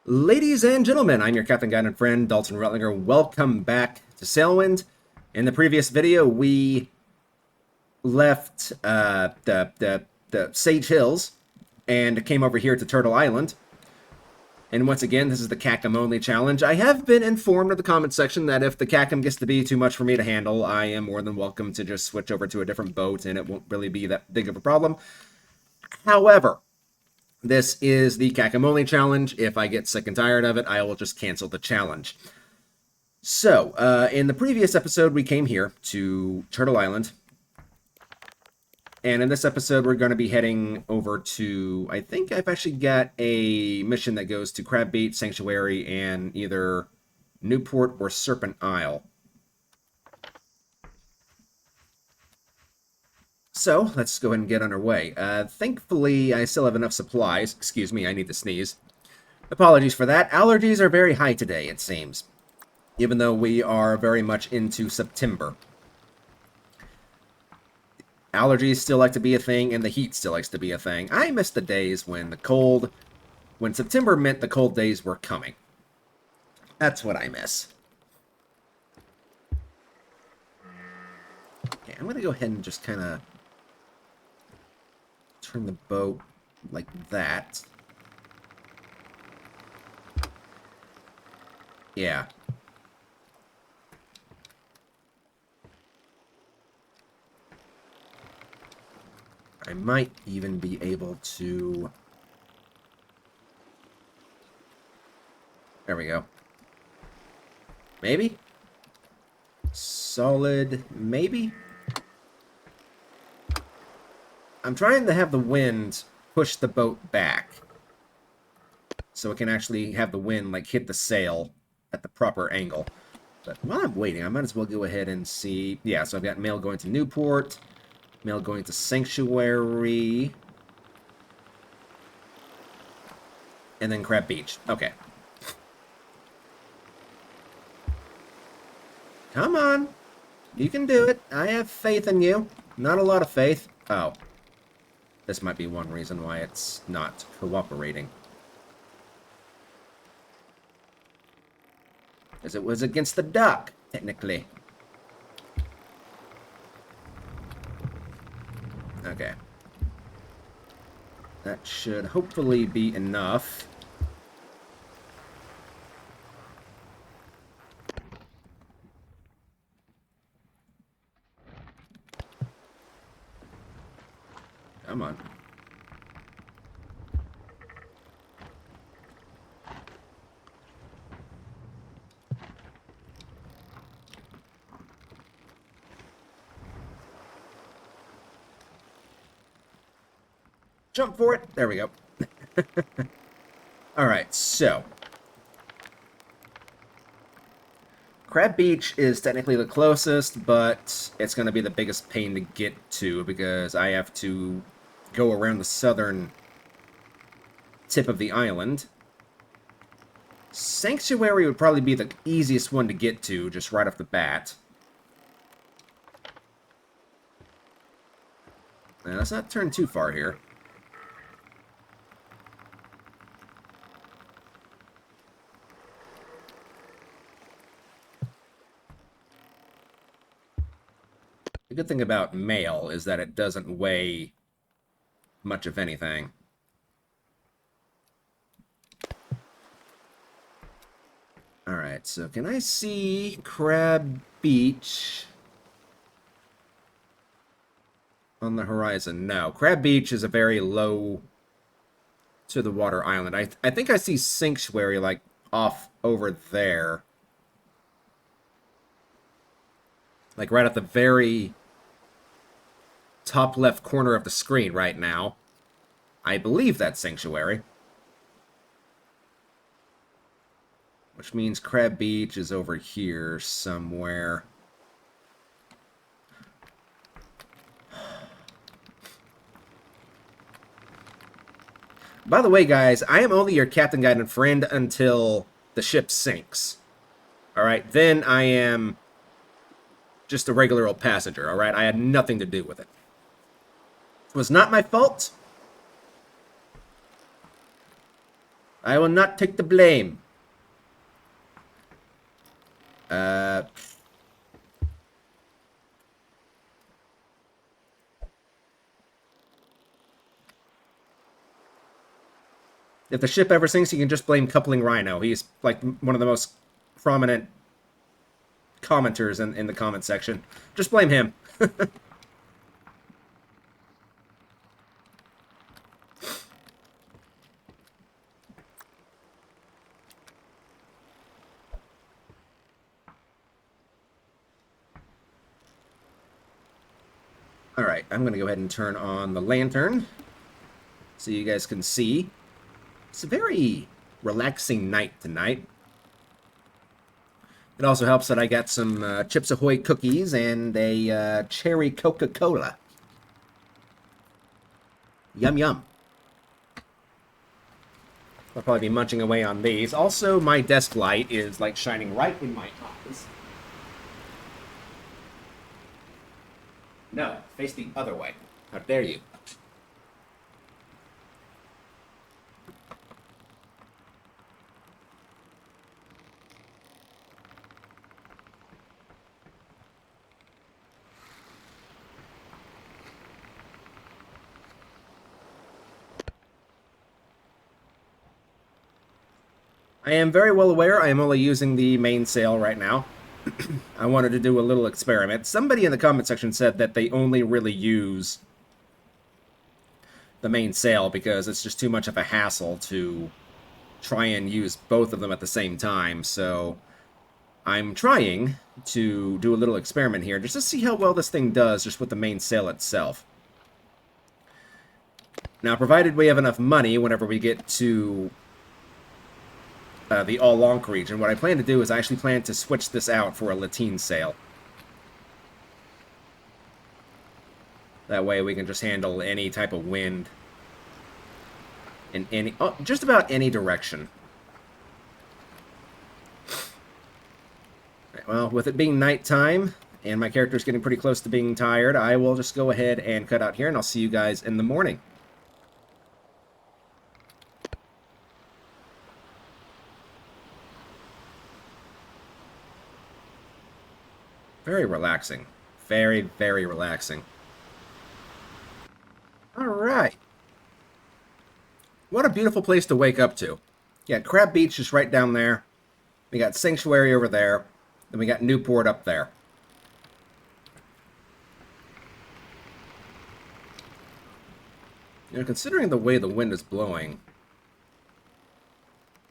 Ladies and gentlemen, I'm your Captain Guide and friend, Dalton Rutlinger. Welcome back to Sailwind. In the previous video, we left the Sage Hills and came over here to Turtle Island. And once again, this is the Kakam only challenge. I have been informed in the comment section that if the Kakam gets to be too much for me to handle, I am more than welcome to just switch over to a different boat and it won't really be that big of a problem. However, this is the Kakam only challenge. If I get sick and tired of it, I will just cancel the challenge. So, in the previous episode, we came here to Turtle Island. And in this episode, we're going to be heading over to, I think I've actually got a mission that goes to Crab Beach, Sanctuary, and either Newport or Serpent Isle. So, let's go ahead and get underway. Thankfully, I still have enough supplies. Excuse me, I need to sneeze. Apologies for that. Allergies are very high today, it seems. Even though we are very much into September. Allergies still like to be a thing, and the heat still likes to be a thing. I miss the days when when September meant the cold days were coming. That's what I miss. Okay, I'm going to go ahead and just kind of turn the boat like that. Yeah. I might even be able to... There we go. Maybe? Solid, maybe? I'm trying to have the wind push the boat back. So it can actually have the wind, like, hit the sail at the proper angle. But while I'm waiting, I might as well go ahead and see... Yeah, so I've got mail going to Newport... Mail going to Sanctuary. And then Crab Beach. Okay. Come on. You can do it. I have faith in you. Not a lot of faith. Oh. This might be one reason why it's not cooperating. Because it was against the dock, technically. Okay. That should hopefully be enough. Come on. Jump for it. There we go. Alright, so. Crab Beach is technically the closest, but it's going to be the biggest pain to get to because I have to go around the southern tip of the island. Sanctuary would probably be the easiest one to get to, just right off the bat. Now, let's not turn too far here. The good thing about mail is that it doesn't weigh much of anything. Alright, so can I see Crab Beach on the horizon? No. Crab Beach is a very low to the water island. I think I see Sanctuary, like, off over there. Like, right at the very top left corner of the screen right now. I believe that's Sanctuary. Which means Crab Beach is over here somewhere. By the way, guys, I am only your captain, guide, and friend until the ship sinks. Alright, then I am just a regular old passenger, alright? I had nothing to do with it. It was not my fault. I will not take the blame. If the ship ever sinks, you can just blame Coupling Rhino. He's like one of the most prominent commenters in the comment section. Just blame him. Alright, I'm going to go ahead and turn on the lantern so you guys can see. It's a very relaxing night tonight. It also helps that I got some Chips Ahoy cookies and a cherry Coca-Cola. Yum, yum. I'll probably be munching away on these. Also, my desk light is like shining right in my eyes. No, face the other way. How dare you? I am very well aware I am only using the main sail right now. I wanted to do a little experiment. Somebody in the comment section said that they only really use the main sail because it's just too much of a hassle to try and use both of them at the same time. So I'm trying to do a little experiment here just to see how well this thing does just with the main sail itself. Now, provided we have enough money whenever we get to the All-Lonk region, what I plan to do is I actually plan to switch this out for a lateen sail. That way we can just handle any type of wind in any, just about any direction. Right, well, with it being nighttime and my character's getting pretty close to being tired, I will just go ahead and cut out here, and I'll see you guys in the morning. Very relaxing. Very, very relaxing. Alright. What a beautiful place to wake up to. Yeah, Crab Beach is right down there. We got Sanctuary over there. Then we got Newport up there. You know, considering the way the wind is blowing,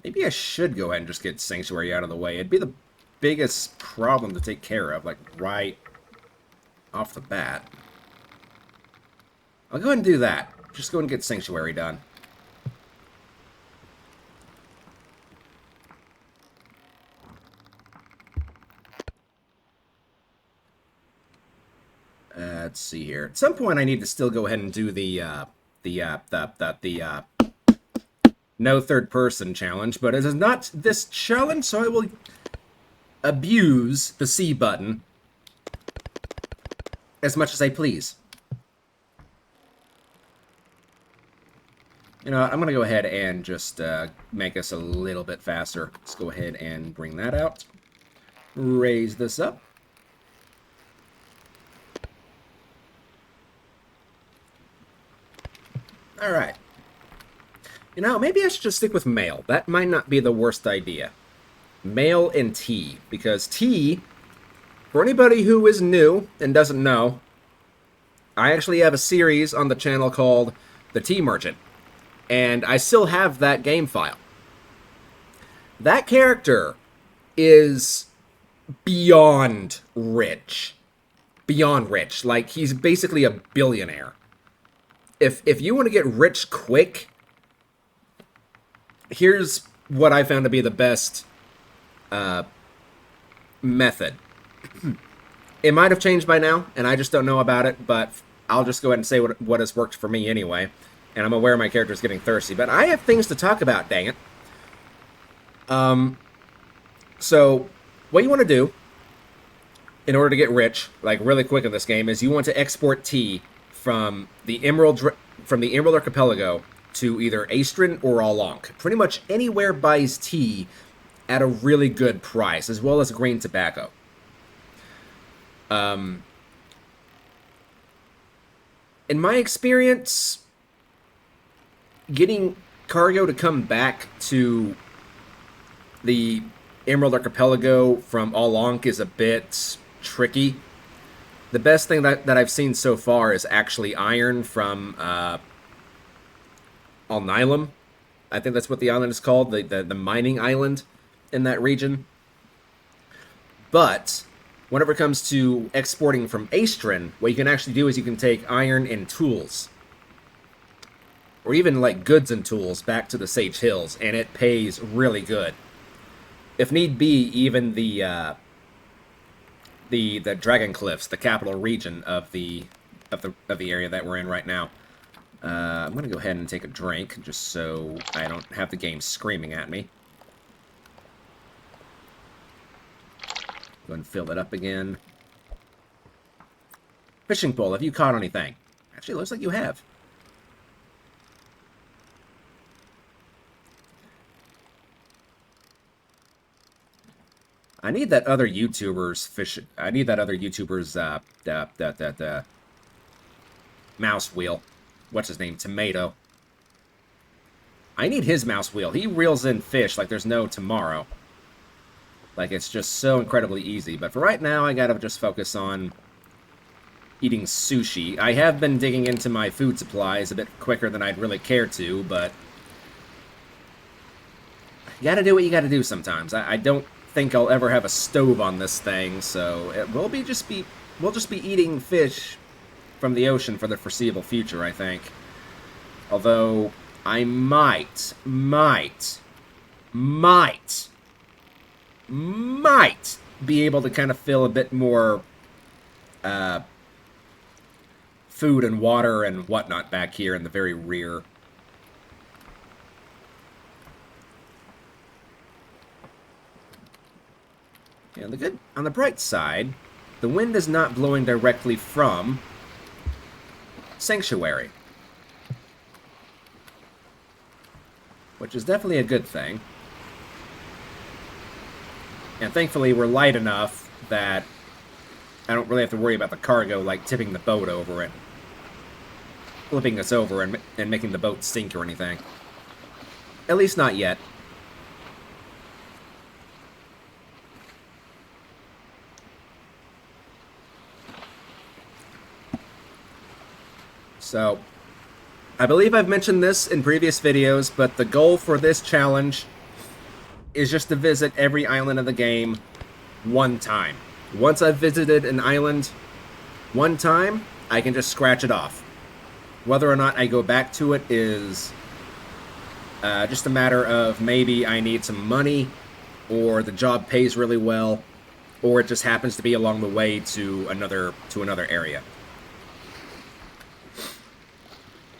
maybe I should go ahead and just get Sanctuary out of the way. It'd be the biggest problem to take care of, like, right off the bat. I'll go ahead and do that. Just go ahead and get Sanctuary done. Let's see here. At some point, I need to still go ahead and do the no third person challenge, but it is not this challenge, so I will abuse the C button as much as I please. You know what, I'm going to go ahead and just make us a little bit faster. Let's go ahead and bring that out. Raise this up. Alright. You know, maybe I should just stick with mail. That might not be the worst idea. Mail and tea. Because tea, for anybody who is new and doesn't know, I actually have a series on the channel called The Tea Merchant. And I still have that game file. That character is beyond rich. Beyond rich. Like, he's basically a billionaire. If you want to get rich quick, here's what I found to be the best method. It might have changed by now, and I just don't know about it, but I'll just go ahead and say what has worked for me anyway. And I'm aware my character's getting thirsty, but I have things to talk about, dang it. So, what you want to do, in order to get rich, like really quick in this game, is you want to export tea from the Emerald Archipelago to either Astron or Alonk. Pretty much anywhere buys tea at a really good price, as well as grain tobacco. In my experience, getting cargo to come back to the Emerald Archipelago from Alonk is a bit tricky. The best thing that I've seen so far is actually iron from Alnylam. I think that's what the island is called, the mining island in that region. But whenever it comes to exporting from Astron, what you can actually do is you can take iron and tools, or even like goods and tools, back to the Sage Hills, and it pays really good. If need be, even the Dragon Cliffs, the capital region of the area that we're in right now. I'm gonna go ahead and take a drink just so I don't have the game screaming at me. Go ahead and fill it up again. Fishing pole, have you caught anything? Actually, it looks like you have. I need that other YouTuber's fish. I need that other YouTuber's mouse wheel. What's his name? Tomato. I need his mouse wheel. He reels in fish like there's no tomorrow. Like, it's just so incredibly easy. But for right now, I gotta just focus on eating sushi. I have been digging into my food supplies a bit quicker than I'd really care to, but you gotta do what you gotta do sometimes. I don't think I'll ever have a stove on this thing, so we'll just be eating fish from the ocean for the foreseeable future, I think. Although I might be able to kind of fill a bit more food and water and whatnot back here in the very rear. And on the bright side, the wind is not blowing directly from Sanctuary, which is definitely a good thing. And thankfully, we're light enough that I don't really have to worry about the cargo, like, tipping the boat over and flipping us over and making the boat sink or anything. At least not yet. So, I believe I've mentioned this in previous videos, but the goal for this challenge is just to visit every island of the game one time. Once I've visited an island one time, I can just scratch it off. Whether or not I go back to it is just a matter of maybe I need some money, or the job pays really well, or it just happens to be along the way to another area.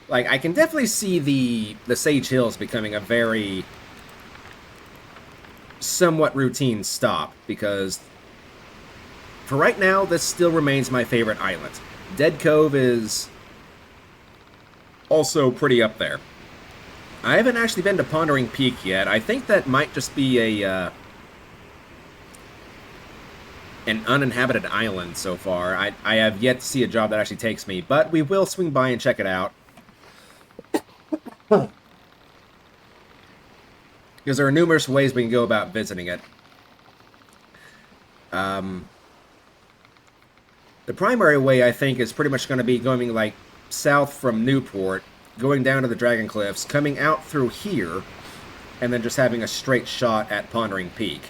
Like, I can definitely see the Sage Hills becoming a very somewhat routine stop, because for right now, this still remains my favorite island. Dead Cove is also pretty up there. I haven't actually been to Pondering Peak yet. I think that might just be an uninhabited island so far. I have yet to see a job that actually takes me, but we will swing by and check it out. Because there are numerous ways we can go about visiting it. The primary way, I think, is pretty much going to be going, like, south from Newport, going down to the Dragon Cliffs, coming out through here, and then just having a straight shot at Pondering Peak.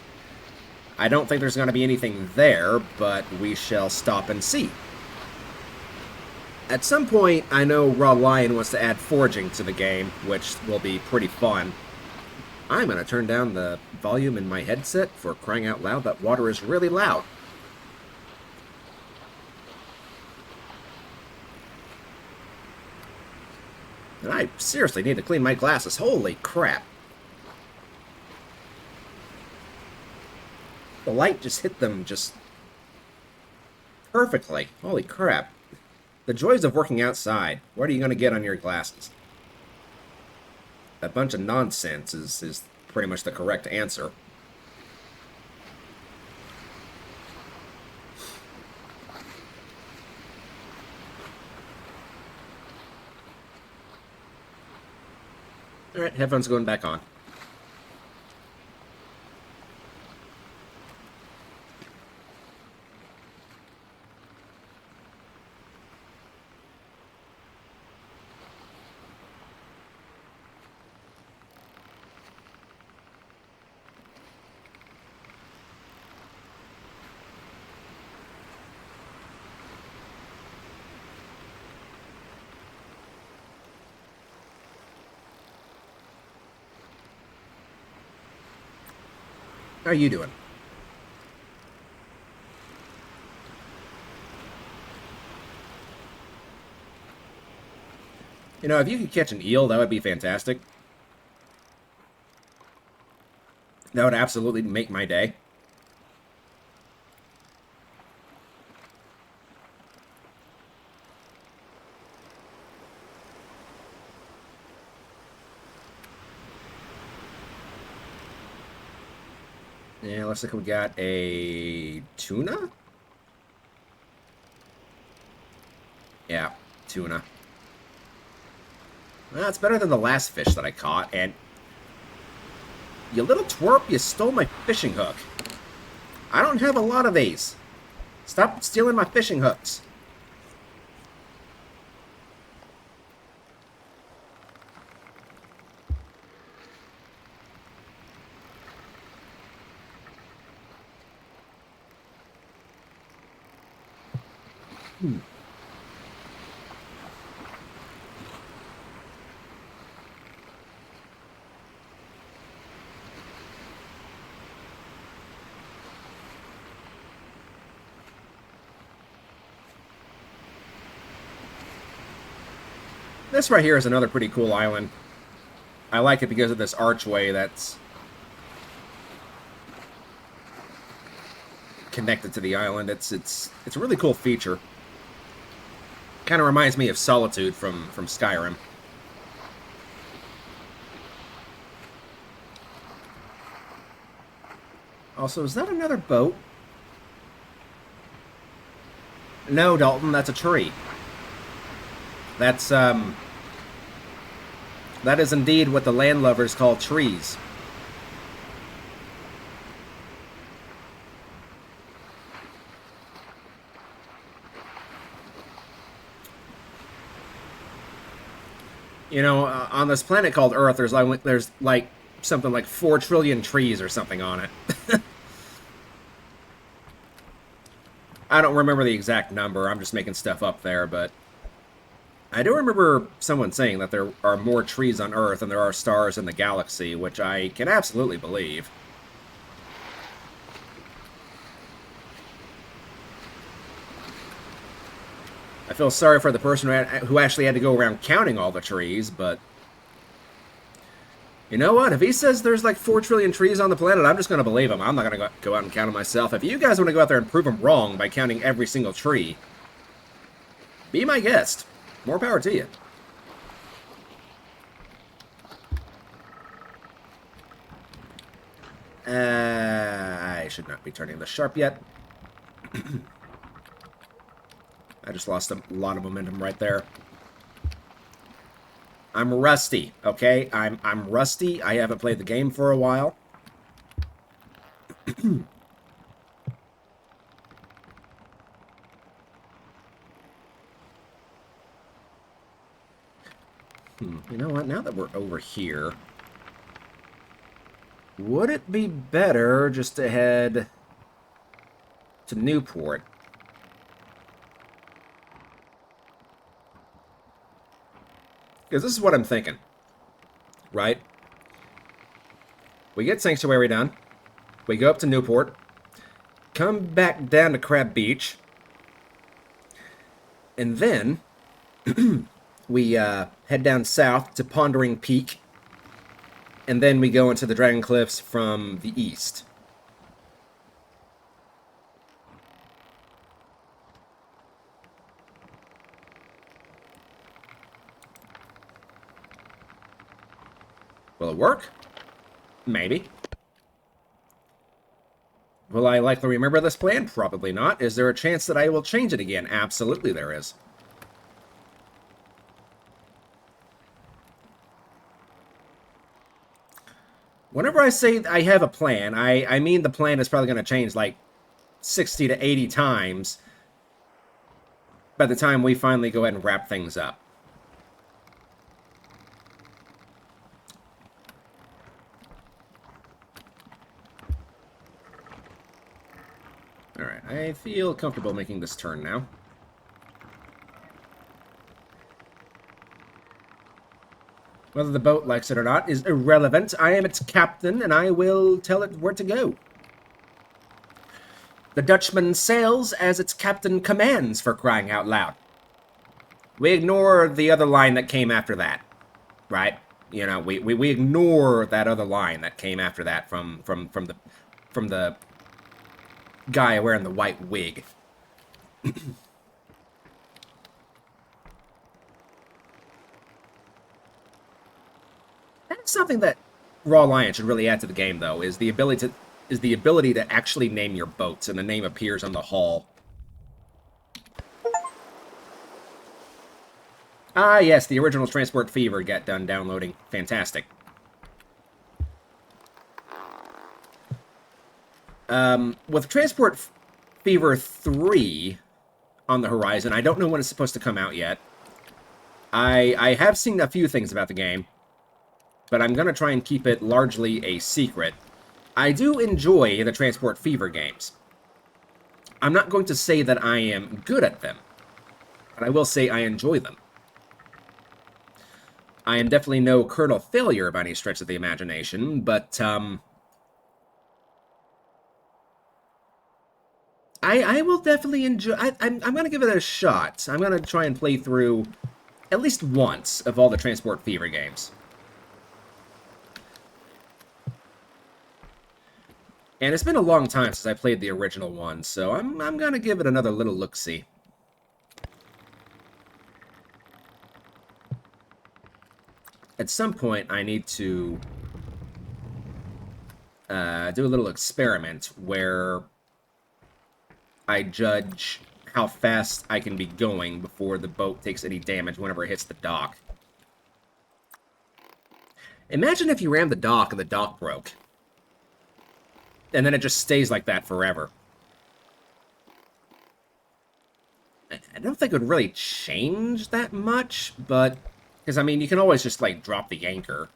I don't think there's going to be anything there, but we shall stop and see. At some point, I know Raw Lion wants to add foraging to the game, which will be pretty fun. I'm going to turn down the volume in my headset. For crying out loud, that water is really loud. And I seriously need to clean my glasses. Holy crap. The light just hit them just perfectly. Holy crap. The joys of working outside. What are you going to get on your glasses? a bunch of nonsense is pretty much the correct answer. Alright, headphones going back on. How are you doing? You know, if you could catch an eel, that would be fantastic. That would absolutely make my day. Yeah, looks like we got a tuna? Yeah, tuna. Well, it's better than the last fish that I caught, and... You little twerp, you stole my fishing hook. I don't have a lot of these. Stop stealing my fishing hooks. This right here is another pretty cool island. I like it because of this archway that's connected to the island. It's a really cool feature. Kind of reminds me of Solitude from Skyrim. Also, is that another boat? No, Dalton, that's a tree. That's, that is indeed what the landlubbers call trees. You know, on this planet called Earth, there's like something like 4 trillion trees or something on it. I don't remember the exact number. I'm just making stuff up there, but I do remember someone saying that there are more trees on Earth than there are stars in the galaxy, which I can absolutely believe. I feel sorry for the person who actually had to go around counting all the trees, but... You know what? If he says there's like 4 trillion trees on the planet, I'm just going to believe him. I'm not going to go out and count them myself. If you guys want to go out there and prove him wrong by counting every single tree, be my guest. More power to you. I should not be turning the sharp yet. I just lost a lot of momentum right there. I'm rusty, okay? I'm rusty. I haven't played the game for a while. You know what? Now that we're over here, would it be better just to head to Newport? Because this is what I'm thinking, right? We get Sanctuary done. We go up to Newport. Come back down to Crab Beach. And then we head down south to Pondering Peak. And then we go into the Dragon Cliffs from the east. Will it work? Maybe. Will I likely remember this plan? Probably not. Is there a chance that I will change it again? Absolutely there is. Whenever I say I have a plan, I mean the plan is probably going to change like 60 to 80 times by the time we finally go ahead and wrap things up. Alright, I feel comfortable making this turn now. Whether the boat likes it or not is irrelevant. I am its captain, and I will tell it where to go. The Dutchman sails as its captain commands, for crying out loud. We ignore the other line that came after that, right? You know, we ignore that other line that came after that from the guy wearing the white wig. That's something that Raw Lion should really add to the game, though, is the ability to actually name your boats, and the name appears on the hull. Ah, yes, the original Transport Fever got done downloading. Fantastic. With Transport Fever 3 on the horizon, I don't know when it's supposed to come out yet. I have seen a few things about the game, but I'm going to try and keep it largely a secret. I do enjoy the Transport Fever games. I'm not going to say that I am good at them, but I will say I enjoy them. I am definitely no Colonel Failure by any stretch of the imagination, but I will definitely enjoy... I'm going to give it a shot. I'm going to try and play through at least once of all the Transport Fever games. And it's been a long time since I played the original one, so I'm going to give it another little look-see. At some point, I need to do a little experiment where I judge how fast I can be going before the boat takes any damage whenever it hits the dock. Imagine if you rammed the dock and the dock broke. And then it just stays like that forever. I don't think it would really change that much, but... Because, I mean, you can always just, like, drop the anchor.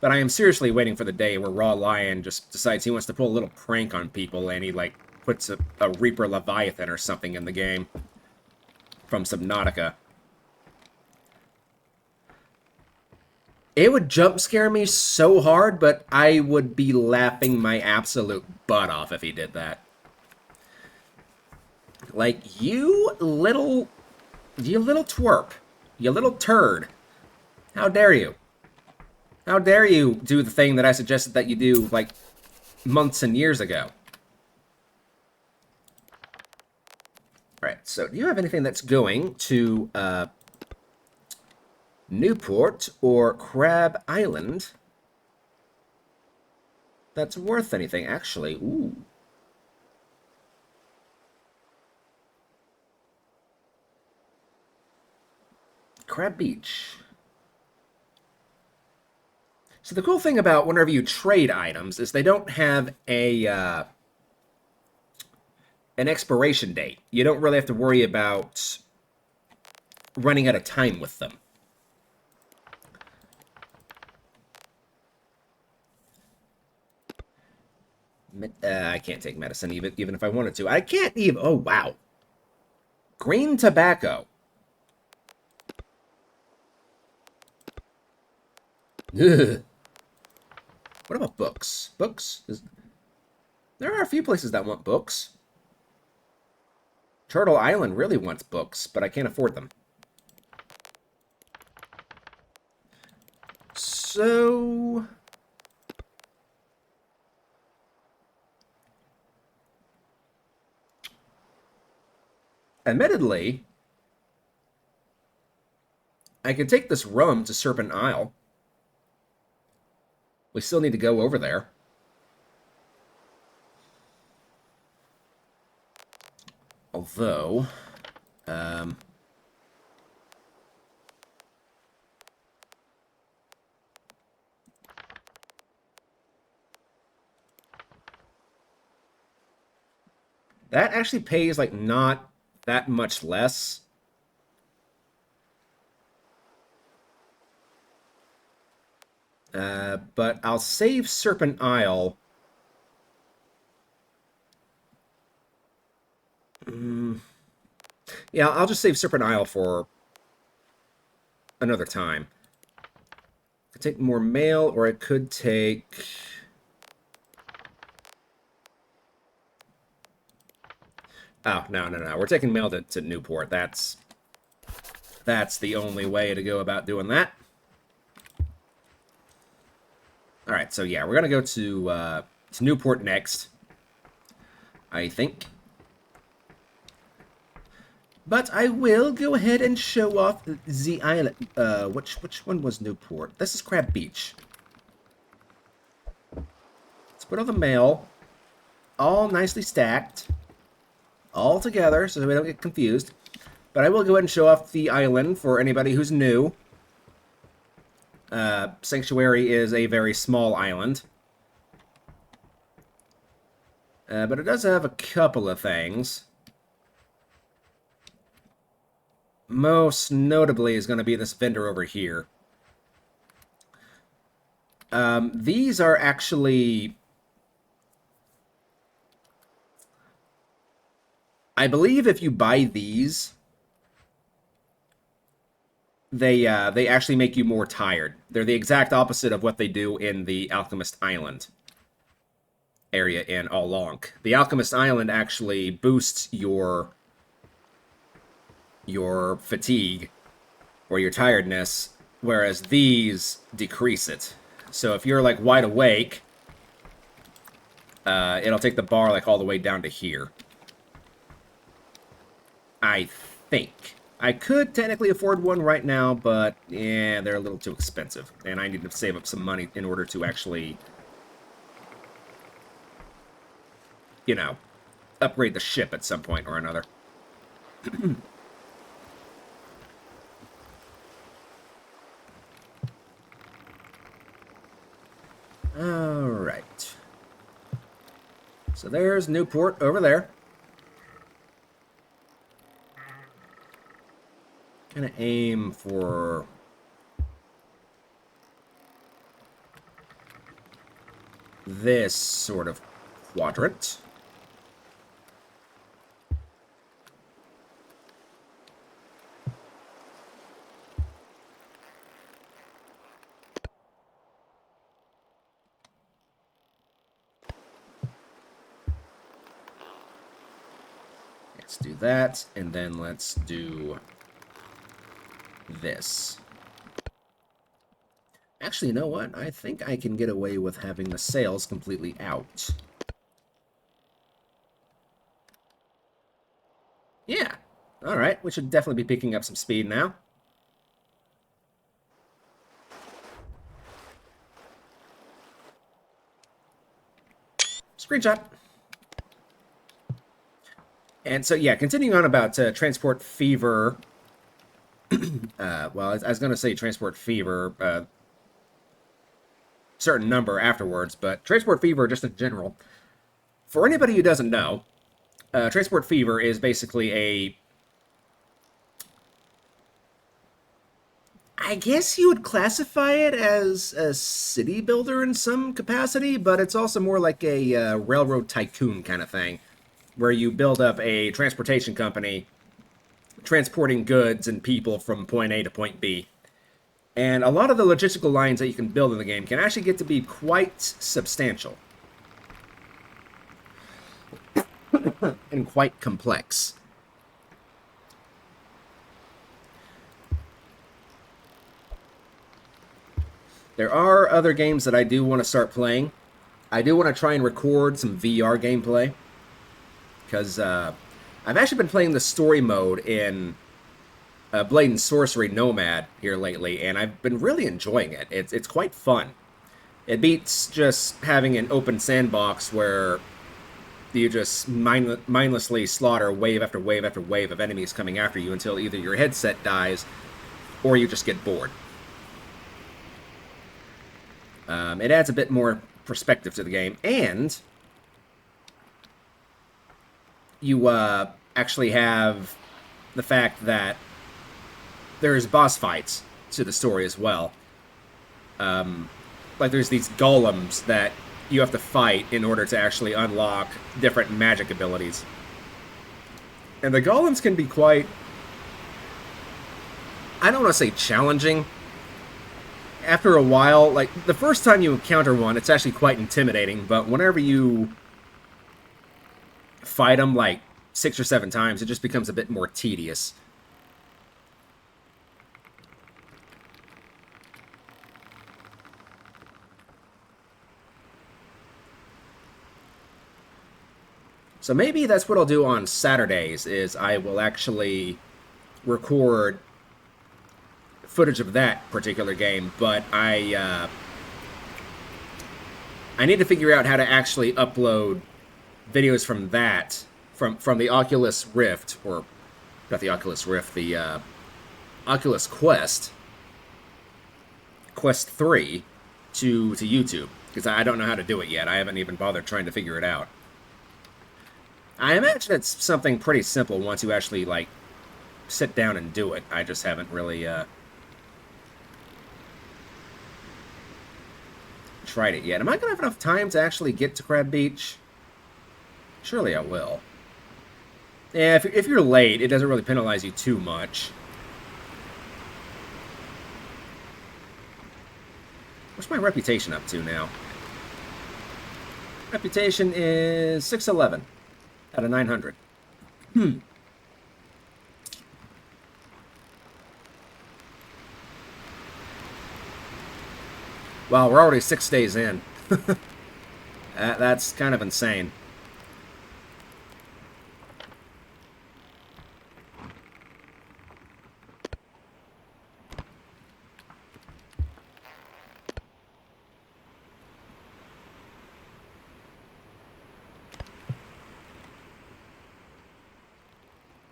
But I am seriously waiting for the day where Raw Lion just decides he wants to pull a little prank on people, and he, like, puts a Reaper Leviathan or something in the game. From Subnautica. It would jump scare me so hard, but I would be laughing my absolute butt off if he did that. Like, you little twerp. You little turd. How dare you? How dare you do the thing that I suggested that you do, like, months and years ago? Alright, so do you have anything that's going to, Newport or Crab Island that's worth anything, actually? Ooh. Crab Beach. So the cool thing about whenever you trade items is they don't have a an expiration date. You don't really have to worry about running out of time with them. I can't take medicine even if I wanted to. I can't even... Oh, wow. Green tobacco. Ugh. What about books? Books? There are a few places that want books. Turtle Island really wants books, but I can't afford them. So... Admittedly, I can take this rum to Serpent Isle. We still need to go over there. Although, that actually pays, like, not that much less. But I'll save Serpent Isle. Yeah, I'll just save Serpent Isle for another time. I could take more mail, or I could take... Oh, no. We're taking mail to Newport. That's the only way to go about doing that. Alright, so yeah, we're going to go to Newport next, I think. But I will go ahead and show off the island. Which one was Newport? This is Crab Beach. Let's put all the mail all nicely stacked, all together, so we don't get confused. But I will go ahead and show off the island for anybody who's new. Sanctuary is a very small island. But it does have a couple of things. Most notably is going to be this vendor over here. These are actually... I believe if you buy these, they actually make you more tired. They're the exact opposite of what they do in the Alchemist Island area in Alonk. The Alchemist Island actually boosts your fatigue or your tiredness, whereas these decrease it. So if you're like wide awake, it'll take the bar like all the way down to here. I think. I could technically afford one right now, but yeah, they're a little too expensive. And I need to save up some money in order to actually, you know, upgrade the ship at some point or another. Alright. So there's Newport over there. Gonna aim for this sort of quadrant. Let's do that, and then let's do this. Actually, you know what? I think I can get away with having the sails completely out. Yeah. Alright, we should definitely be picking up some speed now. Screenshot. And so, yeah, continuing on about Transport Fever. Well, I was going to say Transport Fever, certain number afterwards, but Transport Fever just in general. For anybody who doesn't know, Transport Fever is basically a... I guess you would classify it as a city builder in some capacity, but it's also more like a railroad tycoon kind of thing, where you build up a transportation company transporting goods and people from point A to point B. And a lot of the logistical lines that you can build in the game can actually get to be quite substantial. And quite complex. There are other games that I do want to start playing. I do want to try and record some VR gameplay. Because I've actually been playing the story mode in Blade and Sorcery Nomad here lately, and I've been really enjoying it. It's quite fun. It beats just having an open sandbox where you just mindlessly slaughter wave after wave after wave of enemies coming after you until either your headset dies or you just get bored. It adds a bit more perspective to the game, and you actually have the fact that there's boss fights to the story as well. Like there's these golems that you have to fight in order to actually unlock different magic abilities. And the golems can be quite, I don't want to say challenging. After a while, like the first time you encounter one, it's actually quite intimidating, but whenever you fight them like 6 or 7 times, it just becomes a bit more tedious. So maybe that's what I'll do on Saturdays, is I will actually record footage of that particular game, but I need to figure out how to actually upload videos from that, from the Oculus Rift, or not the Oculus Rift, the Oculus Quest 3 to YouTube, because I don't know how to do it yet. I haven't even bothered trying to figure it out. I imagine it's something pretty simple once you actually, like, sit down and do it. I just haven't really, tried it yet. Am I going to have enough time to actually get to Crab Beach? Surely I will. Yeah, if you're late, it doesn't really penalize you too much. What's my reputation up to now? Reputation is 611 out of 900. Wow, we're already 6 days in. That's kind of insane.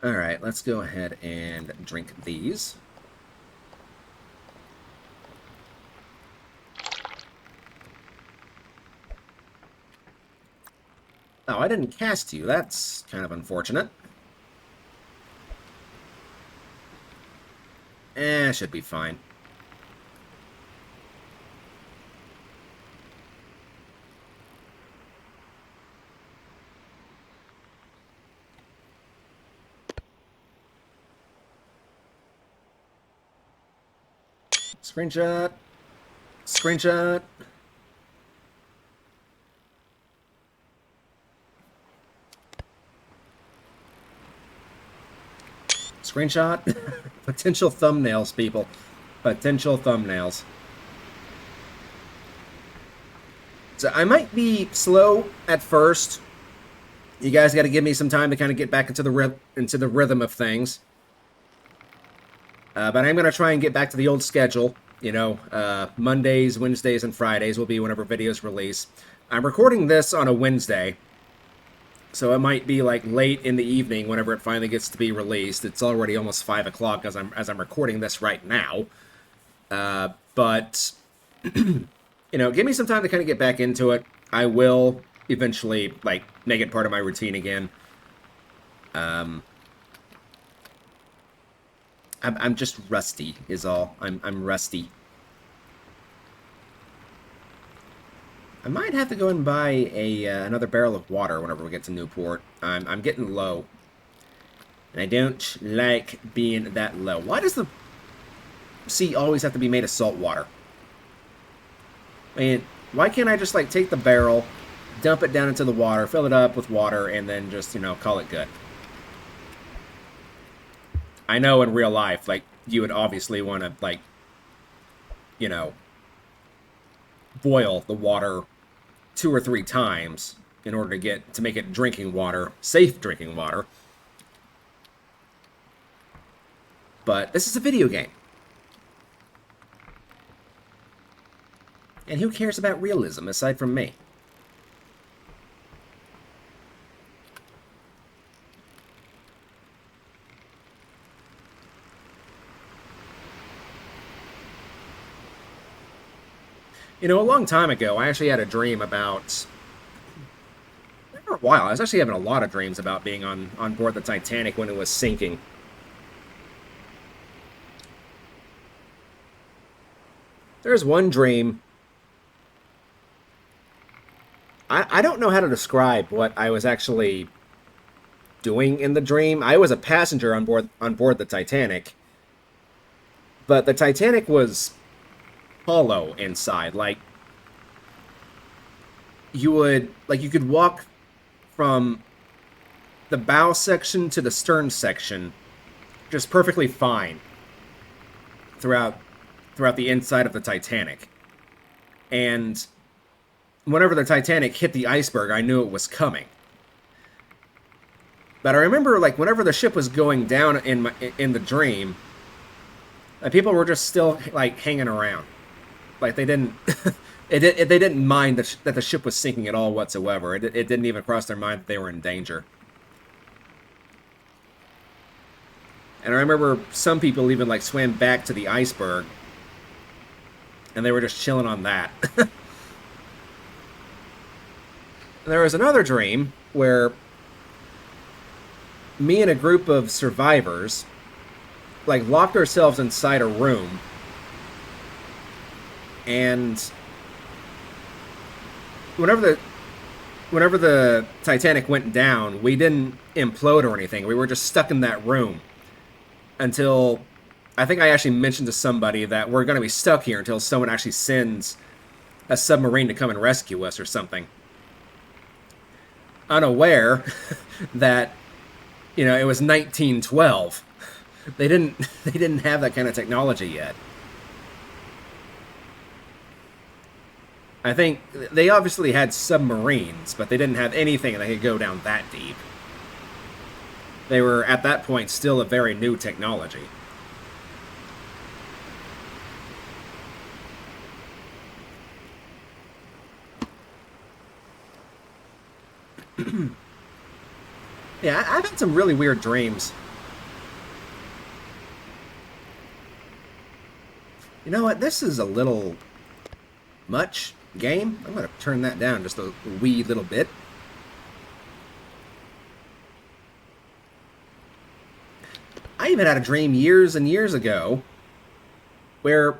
Alright, let's go ahead and drink these. Oh, I didn't cast you. That's kind of unfortunate. Should be fine. Screenshot. Screenshot. Screenshot. Potential thumbnails, people. Potential thumbnails. So I might be slow at first. You guys got to give me some time to kind of get back into the rhythm of things. But I'm going to try and get back to the old schedule. You know, Mondays, Wednesdays, and Fridays will be whenever videos release. I'm recording this on a Wednesday, so it might be like late in the evening whenever it finally gets to be released. It's already almost 5 o'clock as I'm recording this right now. But you know, give me some time to kind of get back into it. I will eventually like make it part of my routine again. I'm just rusty, is all. I'm rusty. I might have to go and buy another barrel of water whenever we get to Newport. I'm getting low. And I don't like being that low. Why does the sea always have to be made of salt water? I mean, why can't I just, like, take the barrel, dump it down into the water, fill it up with water, and then just, you know, call it good? I know in real life, like, you would obviously want to, like, you know, boil the water 2 or 3 times in order to make it drinking water, safe drinking water. But this is a video game. And who cares about realism aside from me? You know, a long time ago, I actually had a dream about... For a while, I was actually having a lot of dreams about being on board the Titanic when it was sinking. There's one dream... I don't know how to describe what I was actually doing in the dream. I was a passenger on board the Titanic, but the Titanic was hollow inside. Like you could walk from the bow section to the stern section just perfectly fine throughout the inside of the Titanic. And whenever the Titanic hit the iceberg, I knew it was coming. But I remember, like, whenever the ship was going down in the dream, people were just still, like, hanging around. Like, they didn't... they didn't mind that the ship was sinking at all whatsoever. It didn't even cross their mind that they were in danger. And I remember some people even, like, swam back to the iceberg, and they were just chilling on that. There was another dream where me and a group of survivors, like, locked ourselves inside a room, and whenever the Titanic went down, we didn't implode or anything. We were just stuck in that room until, I think I actually mentioned to somebody that we're going to be stuck here until someone actually sends a submarine to come and rescue us or something. Unaware that, you know, it was 1912. They didn't have that kind of technology yet. I think they obviously had submarines, but they didn't have anything that could go down that deep. They were, at that point, still a very new technology. Yeah, I've had some really weird dreams. You know what? This is a little much game. I'm going to turn that down just a wee little bit. I even had a dream years and years ago where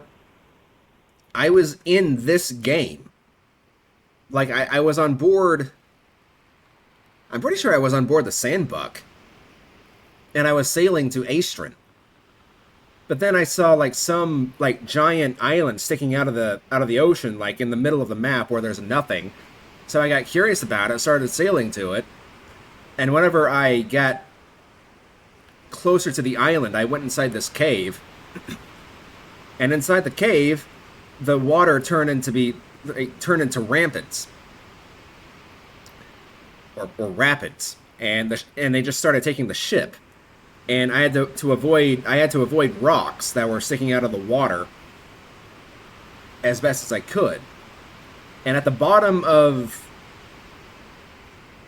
I was in this game. Like, I was on board... I'm pretty sure I was on board the Sandbuck, and I was sailing to Astron. But then I saw, like, some, like, giant island sticking out of the ocean, like, in the middle of the map where there's nothing. So I got curious about it, started sailing to it, and whenever I got closer to the island, I went inside this cave, and inside the cave, the water turned into rapids. Or rapids, and they just started taking the ship, and I had to avoid rocks that were sticking out of the water as best as I could. And at the bottom of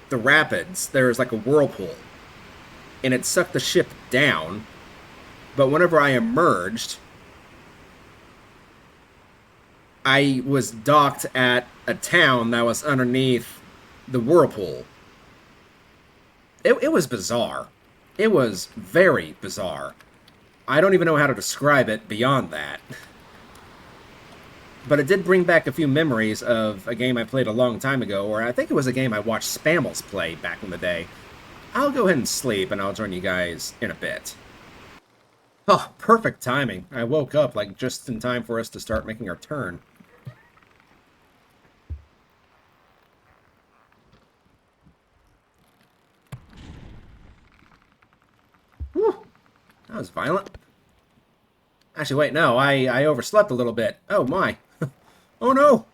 the rapids, there's like a whirlpool, and it sucked the ship down. But whenever I emerged, I was docked at a town that was underneath the whirlpool. It was bizarre. It was very bizarre. I don't even know how to describe it beyond that. But it did bring back a few memories of a game I played a long time ago, or I think it was a game I watched Spammels play back in the day. I'll go ahead and sleep, and I'll join you guys in a bit. Oh, perfect timing. I woke up, like, just in time for us to start making our turn. Whew. That was violent. Actually, wait, no, I overslept a little bit. Oh, my. Oh, no.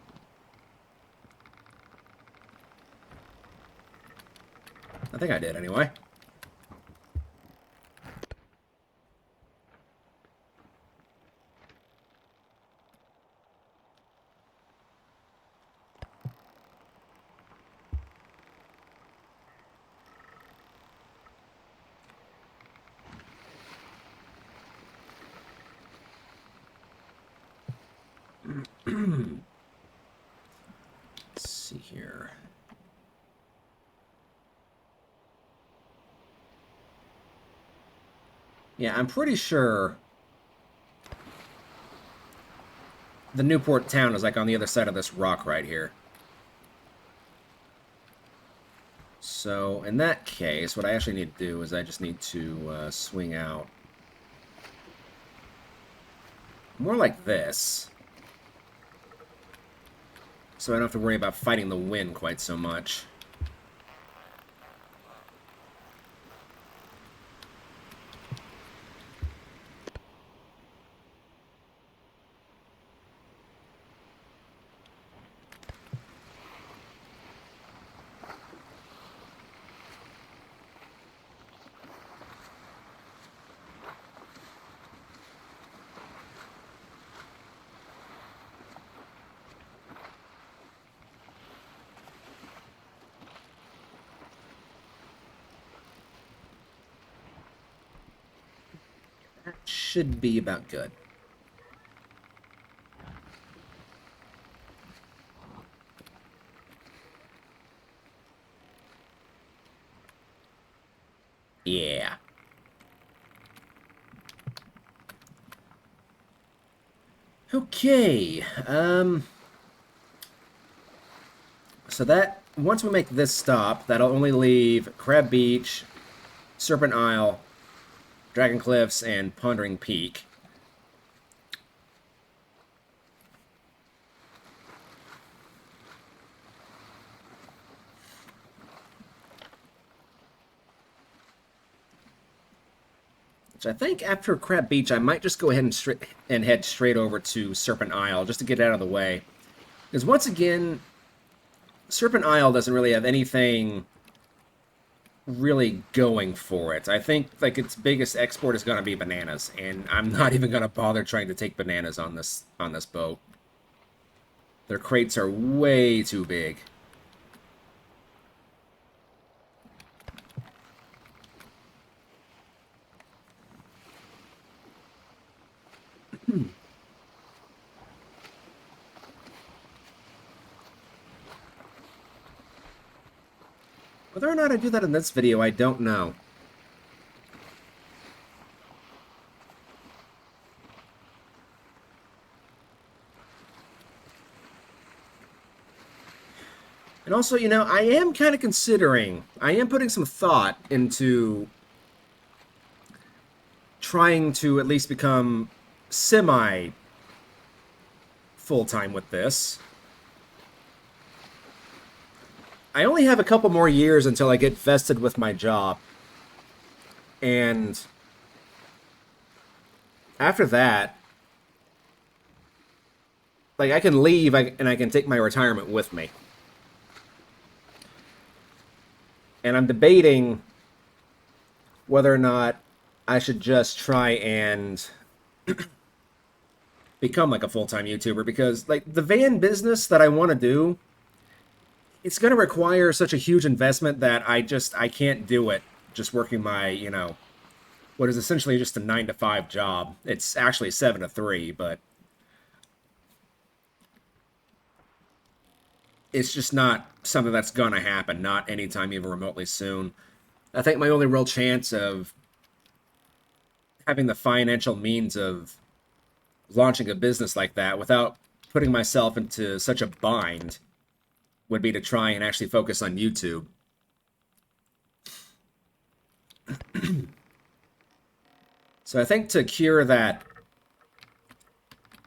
I think I did, anyway. Let's see here. Yeah, I'm pretty sure the Newport town is like on the other side of this rock right here. So in that case, what I actually need to do is I just need to swing out more like this, so I don't have to worry about fighting the wind quite so much. That should be about good. Yeah. Okay. So that, once we make this stop, that'll only leave Crab Beach, Serpent Isle, Dragon Cliffs, and Pondering Peak. Which I think after Crab Beach, I might just go ahead and head straight over to Serpent Isle, just to get out of the way. Because once again, Serpent Isle doesn't really have anything really going for it. I think like its biggest export is going to be bananas, and I'm not even going to bother trying to take bananas on this boat. Their crates are way too big. Whether or not I do that in this video, I don't know. And also, you know, I am kind of considering, I am putting some thought into trying to at least become semi full-time with this. I only have a couple more years until I get vested with my job. And after that, like, I can leave and I can take my retirement with me. And I'm debating whether or not I should just try and become like a full-time YouTuber, because like the van business that I want to do, it's going to require such a huge investment that I can't do it just working my, you know, what is essentially just a 9-to-5 job. It's actually 7-to-3, but it's just not something that's going to happen, not anytime even remotely soon. I think my only real chance of having the financial means of launching a business like that without putting myself into such a bind would be to try and actually focus on YouTube. So I think to cure that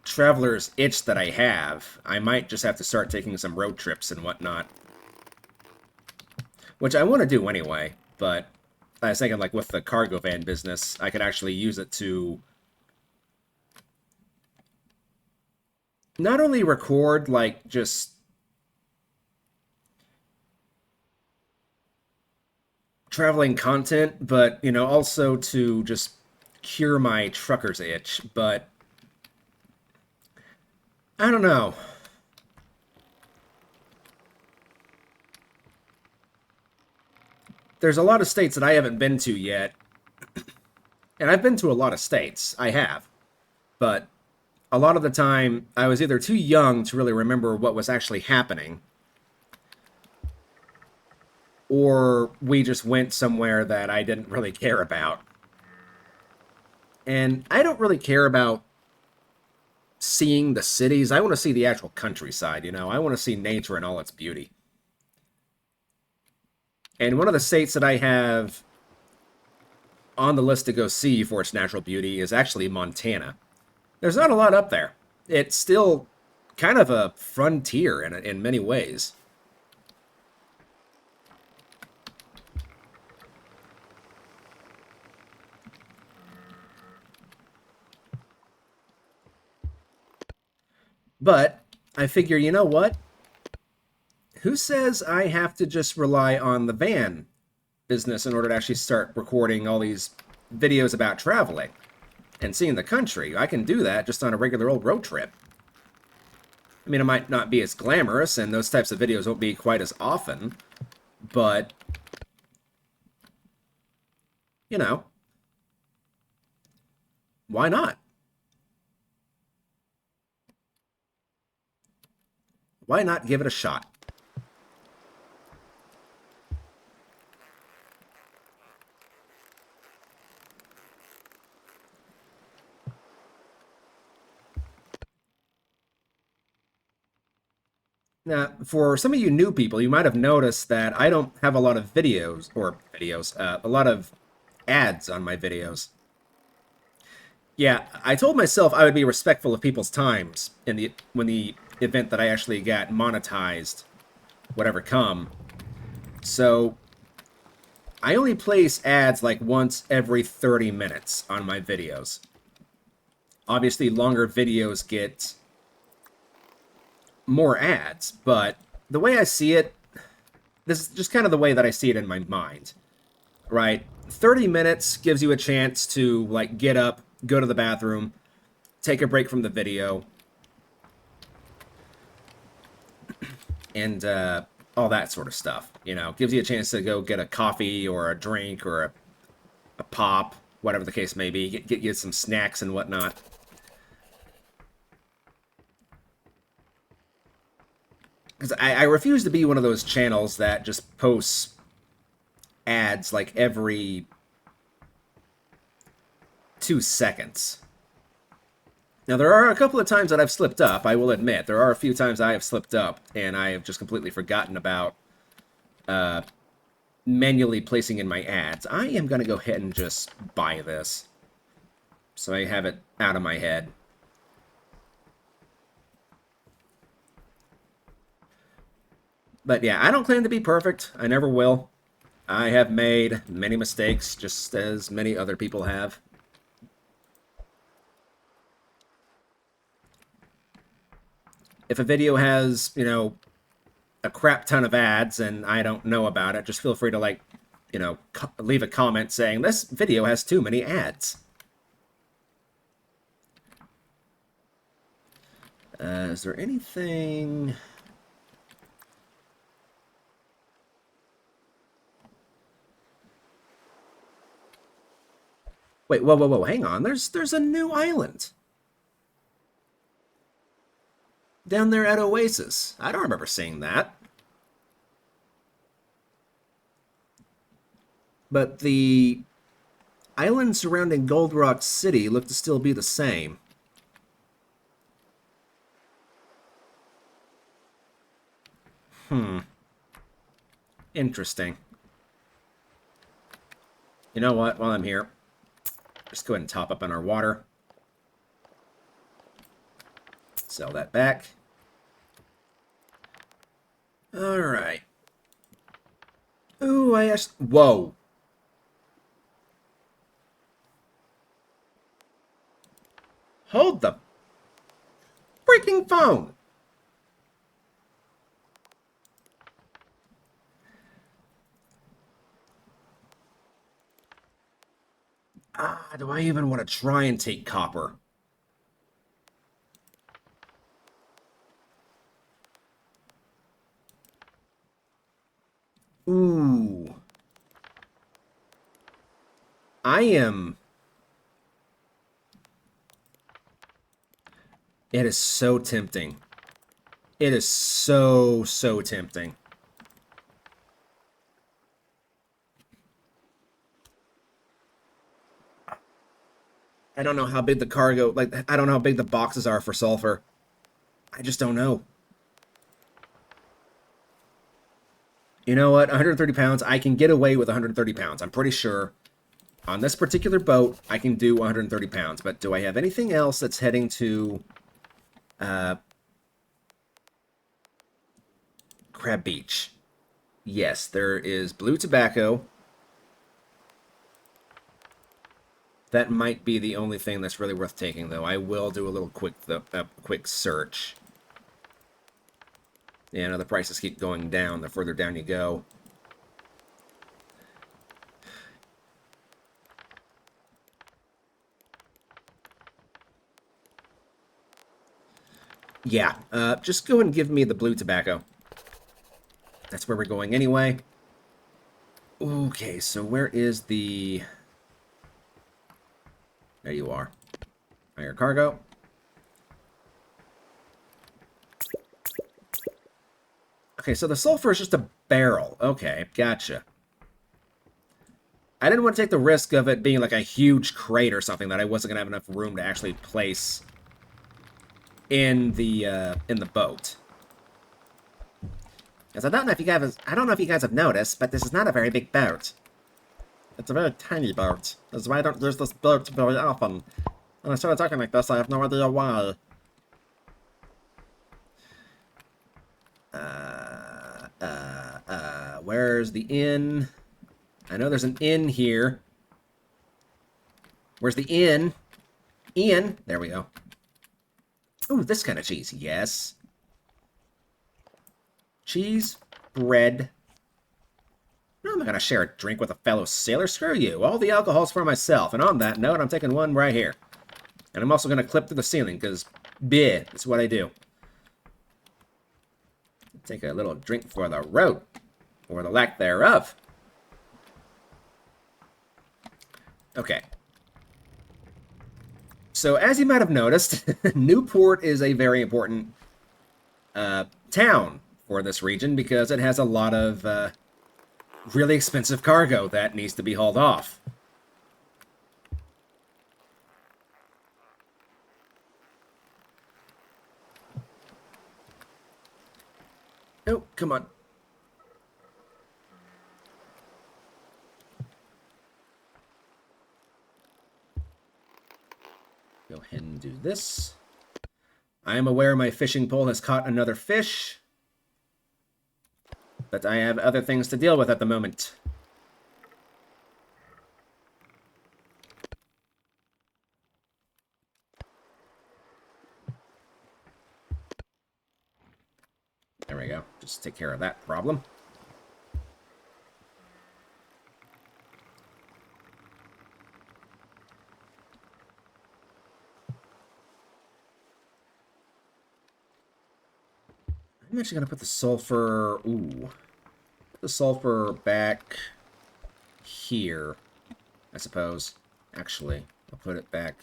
traveler's itch that I have, I might just have to start taking some road trips and whatnot. Which I want to do anyway, but I was thinking, like, with the cargo van business, I could actually use it to not only record, like, just traveling content, but, you know, also to just cure my trucker's itch. But I don't know. There's a lot of states that I haven't been to yet. And I've been to a lot of states. I have. But a lot of the time, I was either too young to really remember what was actually happening, or we just went somewhere that I didn't really care about. And I don't really care about seeing the cities. I want to see the actual countryside, you know? I want to see nature in all its beauty. And one of the states that I have on the list to go see for its natural beauty is actually Montana. There's not a lot up there. It's still kind of a frontier in many ways. But I figure, you know what? Who says I have to just rely on the van business in order to actually start recording all these videos about traveling and seeing the country? I can do that just on a regular old road trip. I mean, it might not be as glamorous, and those types of videos won't be quite as often, but, you know, why not? Why not give it a shot? Now, for some of you new people, you might have noticed that I don't have a lot of a lot of ads on my videos. Yeah, I told myself I would be respectful of people's times in the when the event that I actually got monetized, whatever come. So I only place ads like once every 30 minutes on my videos. Obviously, longer videos get more ads, but the way I see it, this is just kind of the way that I see it in my mind, right? 30 minutes gives you a chance to, like, get up, go to the bathroom, take a break from the video, and all that sort of stuff. You know, gives you a chance to go get a coffee or a drink or a pop, whatever the case may be, get you some snacks and whatnot. Because I refuse to be one of those channels that just posts ads like every 2 seconds. Now, there are a couple of times that I've slipped up, I will admit. There are a few times I have slipped up, and I have just completely forgotten about manually placing in my ads. I am going to go ahead and just buy this, so I have it out of my head. But yeah, I don't claim to be perfect. I never will. I have made many mistakes, just as many other people have. If a video has, you know, a crap ton of ads and I don't know about it, just feel free to, like, you know, leave a comment saying, this video has too many ads. Is there anything... Wait, whoa, whoa, whoa, hang on. There's a new island down there at Oasis. I don't remember seeing that. But the island surrounding Gold Rock City look to still be the same. Interesting. You know what? While I'm here, just go ahead and top up on our water. Sell that back. Alright. Ooh, I asked... Whoa. Hold the freaking phone. Do I even want to try and take copper? Ooh. I am It is so tempting. It is so, so tempting. I don't know how big the cargo, like, I don't know how big the boxes are for sulfur. I just don't know. You know what? 130 pounds, I can get away with 130 pounds. I'm pretty sure on this particular boat, I can do 130 pounds. But do I have anything else that's heading to Crab Beach? Yes, there is blue tobacco. That might be the only thing that's really worth taking, though. I will do a little quick search. Yeah, no, the prices keep going down the further down you go. Yeah, just go and give me the blue tobacco. That's where we're going anyway. Okay, so where is the... There you are. Higher cargo. Okay, so the sulfur is just a barrel. Okay, gotcha. I didn't want to take the risk of it being like a huge crate or something that I wasn't going to have enough room to actually place in the boat. Because I don't know if you guys have noticed, but this is not a very big boat. It's a very tiny boat. That's why I don't use this boat very often. When I started talking like this, I have no idea why. Where's the inn? I know there's an inn here. Where's the inn? Inn. There we go. Ooh, this kind of cheese. Yes. Cheese, bread. No, I'm not going to share a drink with a fellow sailor. Screw you. All the alcohol's for myself. And on that note, I'm taking one right here. And I'm also going to clip through the ceiling, because, bleh, that's what I do. Take a little drink for the road. Or the lack thereof. Okay. So, as you might have noticed, Newport is a very important town for this region, because it has a lot of really expensive cargo that needs to be hauled off. Oh, come on. Go ahead and do this. I am aware my fishing pole has caught another fish, but I have other things to deal with at the moment. There we go. Just take care of that problem. I'm actually going to put the sulfur... Ooh. Put the sulfur back here, I suppose. Actually, I'll put it back...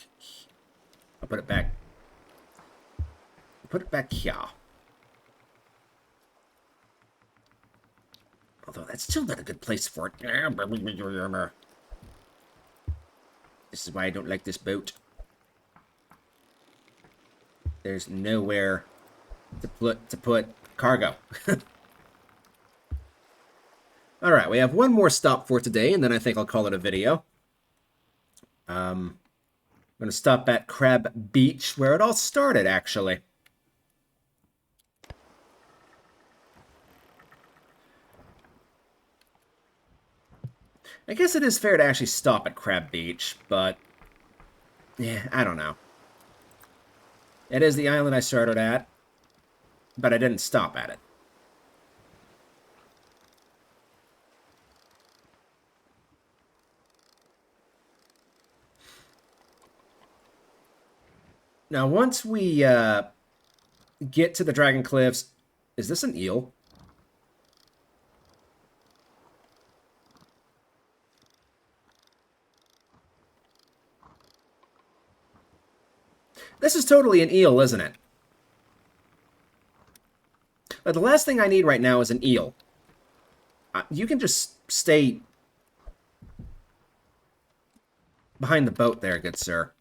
I'll put it back... I'll put it back here. Although that's still not a good place for it. This is why I don't like this boat. There's nowhere to put cargo. Alright, we have one more stop for today, and then I think I'll call it a video. I'm going to stop at Crab Beach, where it all started, actually. I guess it is fair to actually stop at Crab Beach, but... yeah, I don't know. It is the island I started at, but I didn't stop at it. Now, once we get to the Dragon Cliffs... Is this an eel? This is totally an eel, isn't it? But the last thing I need right now is an eel. You can just stay behind the boat there, good sir.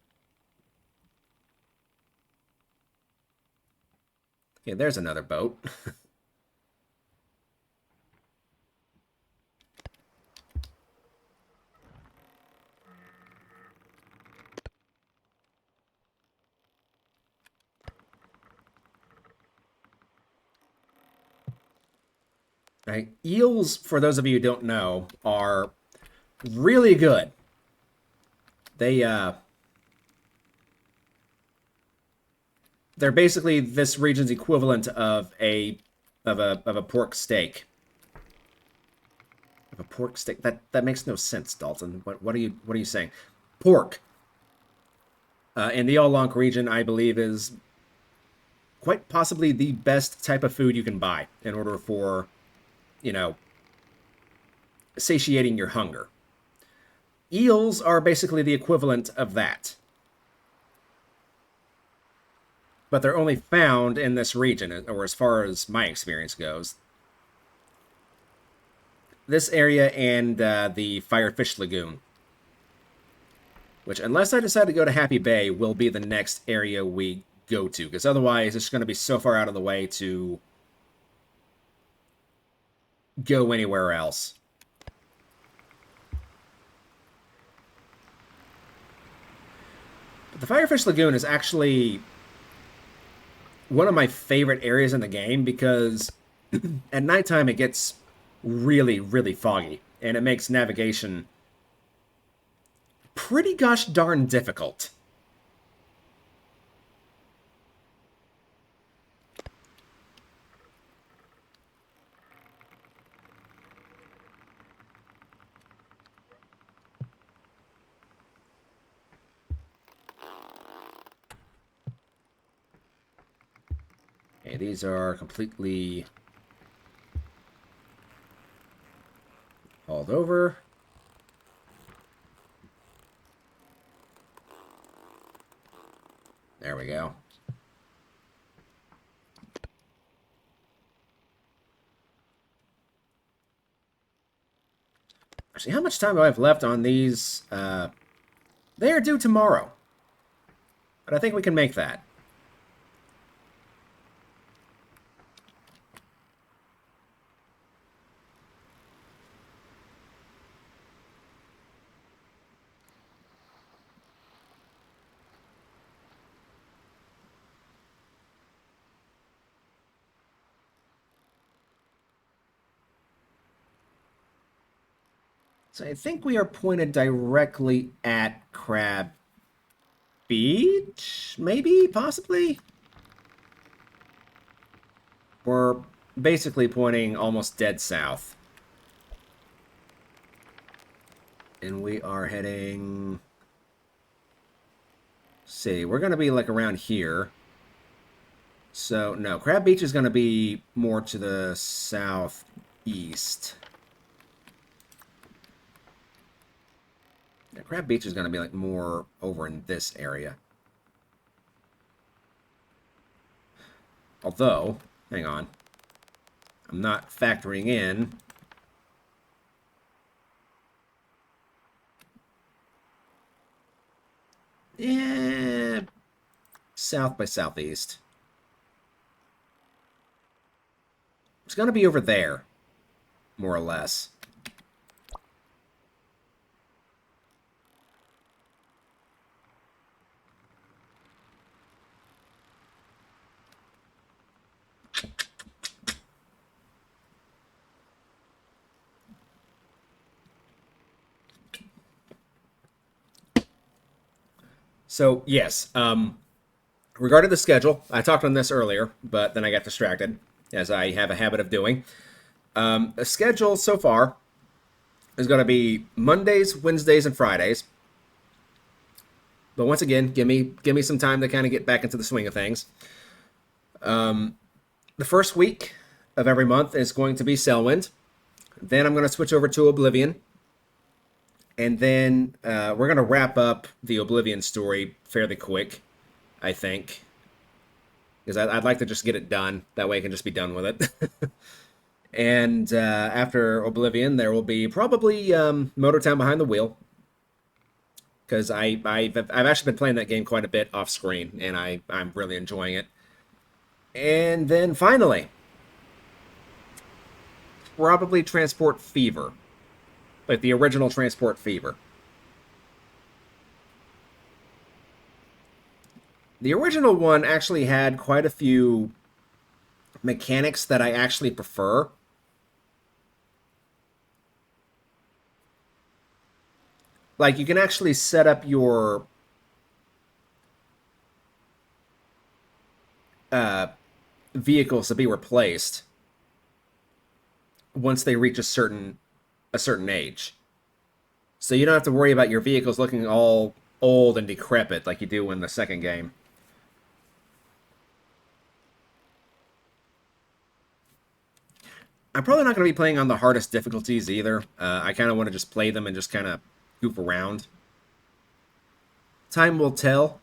Okay, there's another boat. Right? Eels, for those of you who don't know, are really good. They're basically this region's equivalent of a pork steak. Of a pork steak. That makes no sense, Dalton. What are you saying? Pork. In the All-Lonk region, I believe, is quite possibly the best type of food you can buy in order for, you know, satiating your hunger. Eels are basically the equivalent of that. But they're only found in this region, or as far as my experience goes. This area and the Firefish Lagoon. Which, unless I decide to go to Happy Bay, will be the next area we go to. Because otherwise, it's going to be so far out of the way to go anywhere else. But the Firefish Lagoon is actually one of my favorite areas in the game because at nighttime it gets really, really foggy. And it makes navigation pretty gosh darn difficult. Okay, these are completely hauled over. There we go. Actually, how much time do I have left on these? They are due tomorrow. But I think we can make that. So I think we are pointed directly at Crab Beach? Maybe? Possibly? We're basically pointing almost dead south. And we are heading... see, we're going to be like around here. So, no, Crab Beach is going to be more to the southeast. Yeah, Crab Beach is going to be like more over in this area. Although, hang on. I'm not factoring in... yeah, south by southeast. It's going to be over there, more or less. So, yes, regarding the schedule, I talked on this earlier, but then I got distracted, as I have a habit of doing. The schedule so far is going to be Mondays, Wednesdays, and Fridays. But once again, give me some time to kind of get back into the swing of things. The first week of every month is going to be Sailwind. Then I'm going to switch over to Oblivion. And then we're going to wrap up the Oblivion story fairly quick. I think. Because I'd like to just get it done. That way I can just be done with it. And after Oblivion, there will be probably Motortown Behind the Wheel. Because I've actually been playing that game quite a bit off screen, and I'm really enjoying it. And then finally, probably Transport Fever. Like the original Transport Fever. The original one actually had quite a few mechanics that I actually prefer. Like, you can actually set up your uh, vehicles to be replaced once they reach a certain age. So you don't have to worry about your vehicles looking all old and decrepit like you do in the second game. I'm probably not going to be playing on the hardest difficulties either. I kind of want to just play them and just kind of goof around. Time will tell.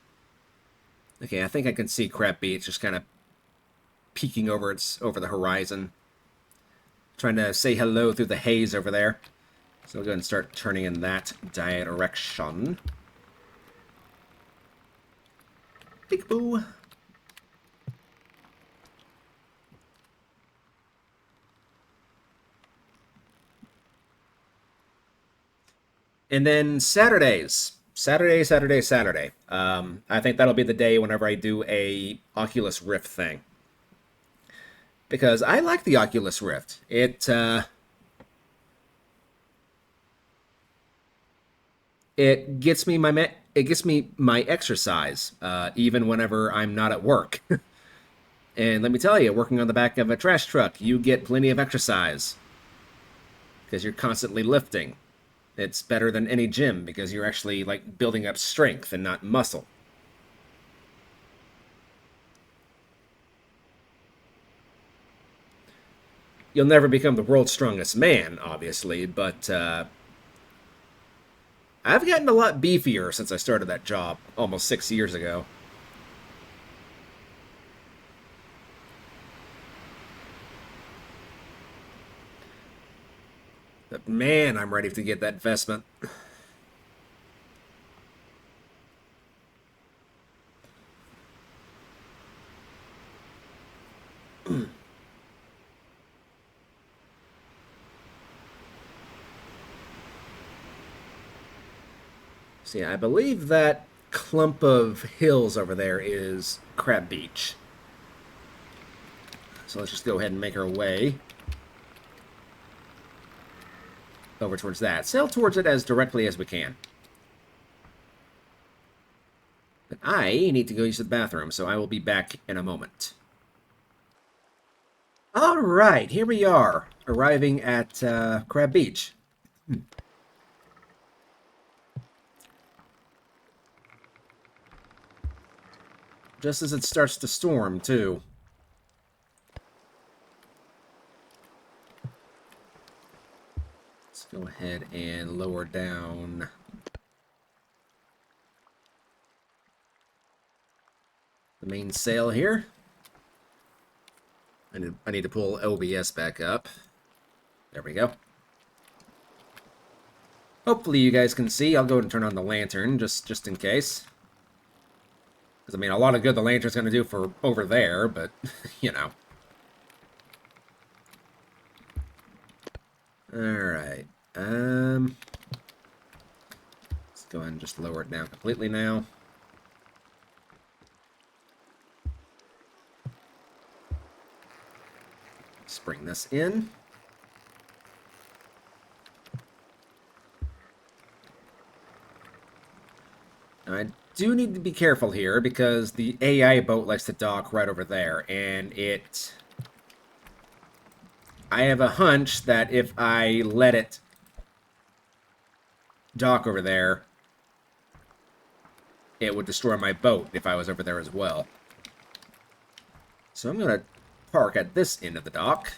Okay, I think I can see Crab Beach just kind of peeking over the horizon. Trying to say hello through the haze over there. So we'll go ahead and start turning in that direction. Peekaboo. And then Saturdays. Saturday. I think that'll be the day whenever I do a Oculus Rift thing. Because I like the Oculus Rift. It gets me my exercise, even whenever I'm not at work. And let me tell you, working on the back of a trash truck, you get plenty of exercise because you're constantly lifting. It's better than any gym because you're actually like building up strength and not muscle. You'll never become the world's strongest man, obviously, but I've gotten a lot beefier since I started that job almost 6 years ago. But man, I'm ready to get that investment. See, I believe that clump of hills over there is Crab Beach. So let's just go ahead and make our way over towards that. Sail towards it as directly as we can. But I need to go use the bathroom, so I will be back in a moment. All right, here we are, arriving at Crab Beach. Just as it starts to storm, too. Let's go ahead and lower down the main sail here. I need to pull OBS back up. There we go. Hopefully you guys can see. I'll go ahead and turn on the lantern just in case. Because, I mean, a lot of good the lantern's going to do for over there, but, you know. Alright. Let's go ahead and just lower it down completely now. Let's bring this in. I do need to be careful here because the AI boat likes to dock right over there, and I have a hunch that if I let it dock over there, it would destroy my boat if I was over there as well. So I'm going to park at this end of the dock.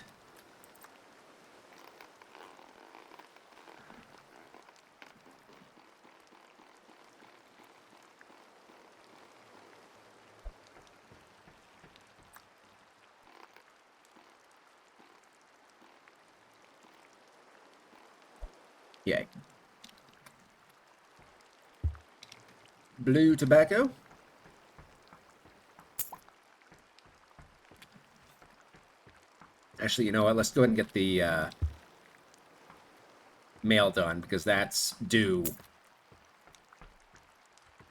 Yay. Blue tobacco. Actually, you know what? Let's go ahead and get the mail done, because that's due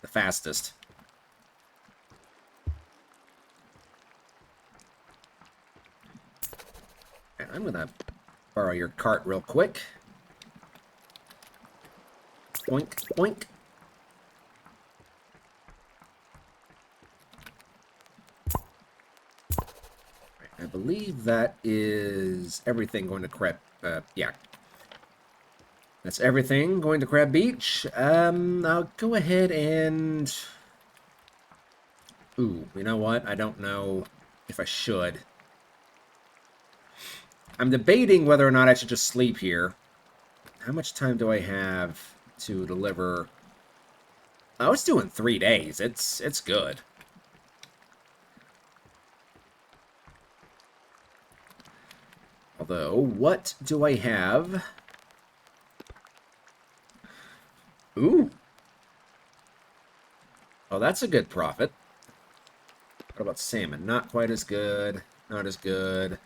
the fastest. And I'm gonna borrow your cart real quick. Boink, boink. I believe that is everything going to Crab... yeah. That's everything going to Crab Beach. I'll go ahead and... Ooh, you know what? I don't know if I should. I'm debating whether or not I should just sleep here. How much time do I have to deliver? Oh, it's doing 3 days. It's good. Although, what do I have? Ooh. Oh, that's a good profit. What about salmon? Not quite as good. Not as good.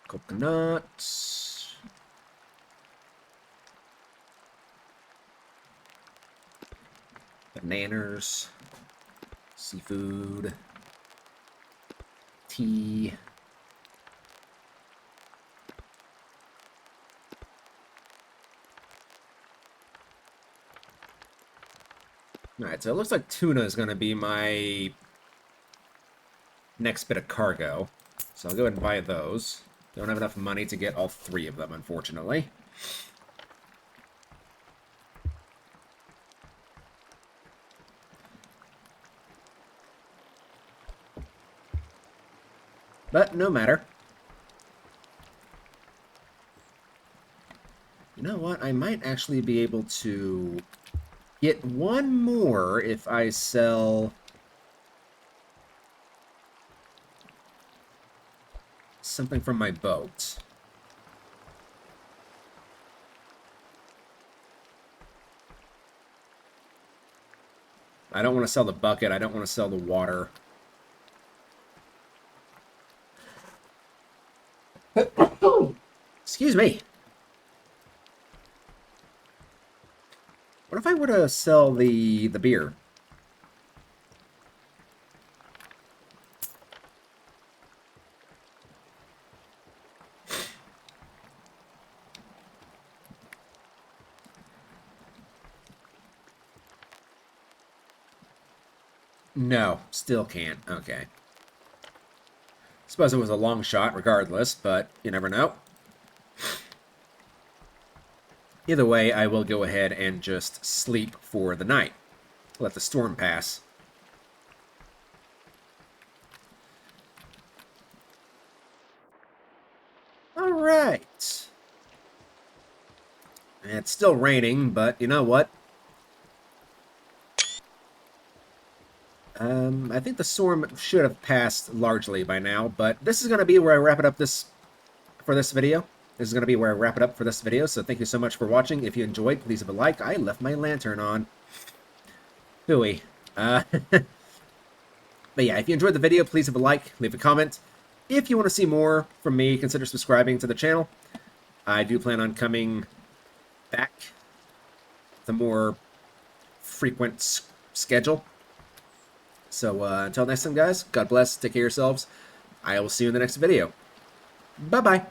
Coconuts. Bananas. Seafood. Tea. Alright, so it looks like tuna is going to be my next bit of cargo. So I'll go ahead and buy those. Don't have enough money to get all 3 of them, unfortunately. But no matter. You know what? I might actually be able to get one more if I sell something from my boat. I don't want to sell the bucket. I don't want to sell the water. Excuse me. What if I were to sell the beer? No, still can't. Okay. Suppose it was a long shot regardless, but you never know. Either way, I will go ahead and just sleep for the night. Let the storm pass. Alright. It's still raining, but you know what? I think the storm should have passed largely by now, but this is going to be where I wrap it up for this video. This is going to be where I wrap it up for this video, so thank you so much for watching. If you enjoyed, please leave a like. I left my lantern on. Hooey. But yeah, if you enjoyed the video, please leave a like, leave a comment. If you want to see more from me, consider subscribing to the channel. I do plan on coming back with a more frequent schedule. So until next time, guys, God bless, take care of yourselves. I will see you in the next video. Bye-bye.